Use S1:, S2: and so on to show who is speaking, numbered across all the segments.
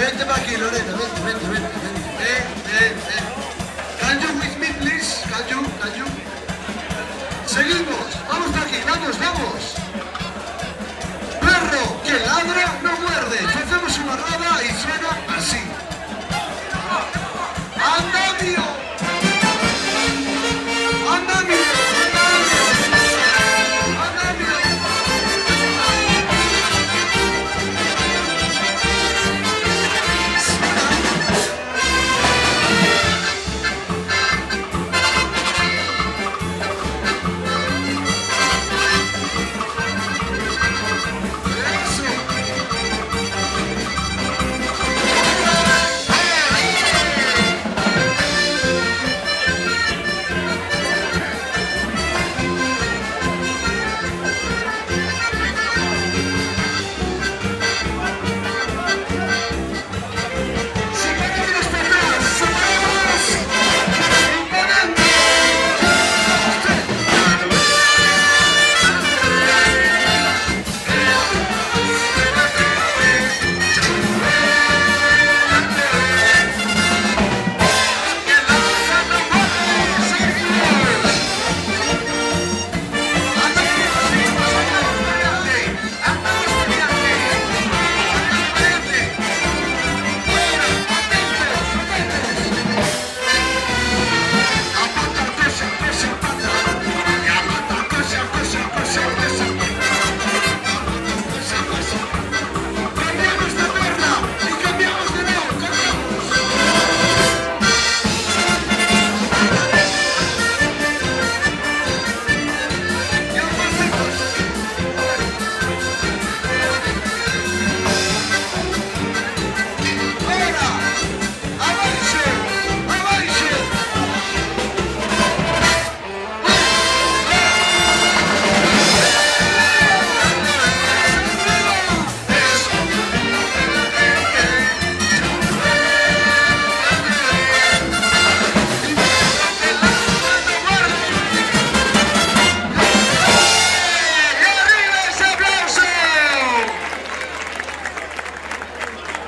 S1: Vente para aquí, Lorena, vente. Ven. Can you with me, please? Can you? Seguimos, vamos para aquí, vamos. Perro que ladra no muerde. Hacemos una roda y suena así. ¡Andamio!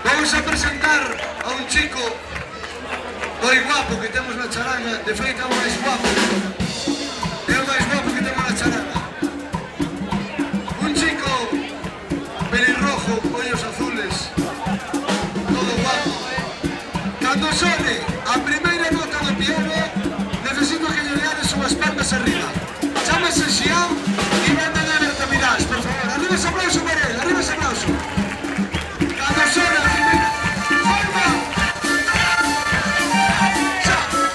S1: Vamos a presentar a un chico moi guapo que temos na charanga. De feito é o máis guapo. É o máis guapo que temos na charanga. Un chico pelirrojo, ollos azules, todo guapo. Cando sone a primeira nota do piano, necesito que lle leades unhas palmas arriba. Chámase Xiao e vende de Bertamirás, por favor. Arriba ese aplauso para él, arriba ese aplauso. Cando sone a primeira...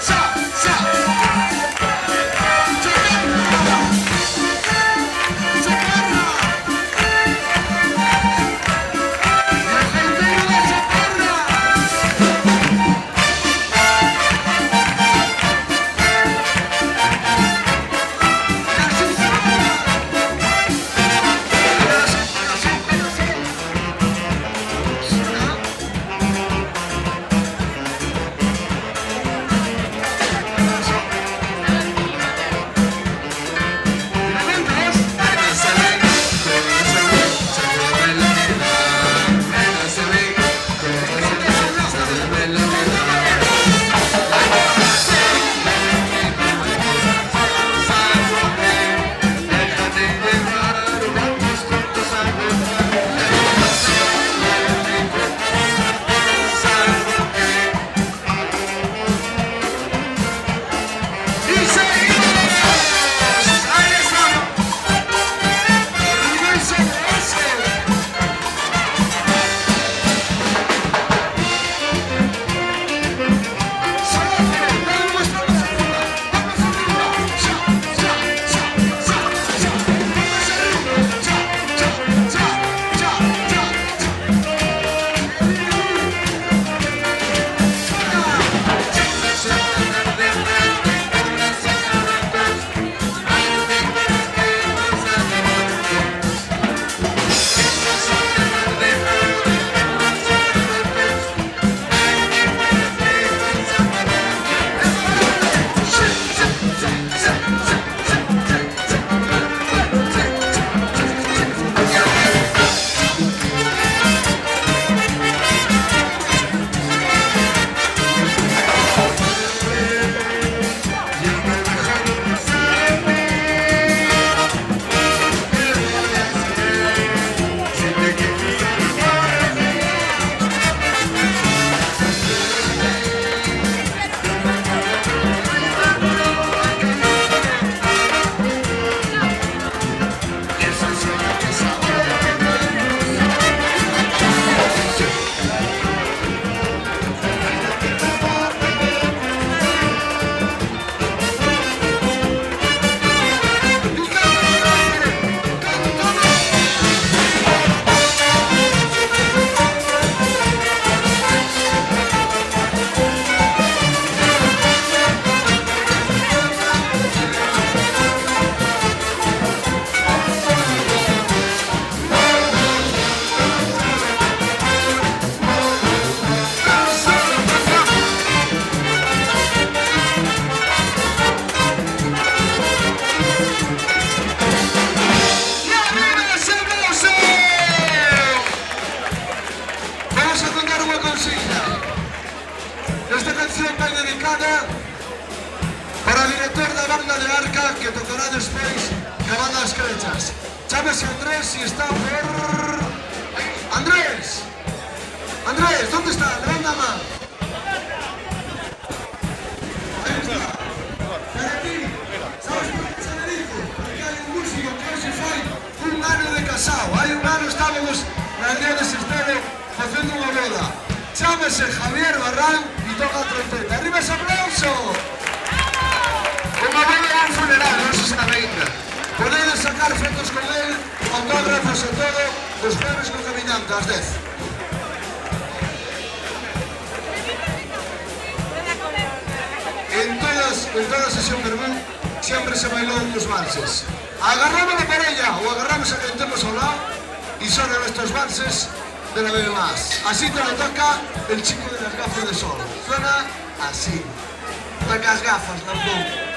S1: Sa! banda de arca que tocará despois a banda das crechas. Chámese Andrés e está por... Andrés! Andrés, ¿dónde está? Levanta a man. Ahí está. Pero aquí, sabes por que se me dijo? Porque hai un músico que hoxe fai un ano de casado. Hai un ano estábamos na aldea de Sestero facendo unha boda. Chámese Javier Barrán e toca a trompeta. Arriba ese aplauso! Unha boda e un funeral, non se sabe ainda. Podedes sacar fotos con él, autógrafos e todo, os jueves co caminante, ás 10. En toda sesión verbal siempre se bailó unos valses. Agarramos la parella o agarramos a quien tenemos ao lado y sonan estos valses de la bebe más. Así te lo toca el chico de las gafas de sol. Suena así. Toca las gafas, tampoco.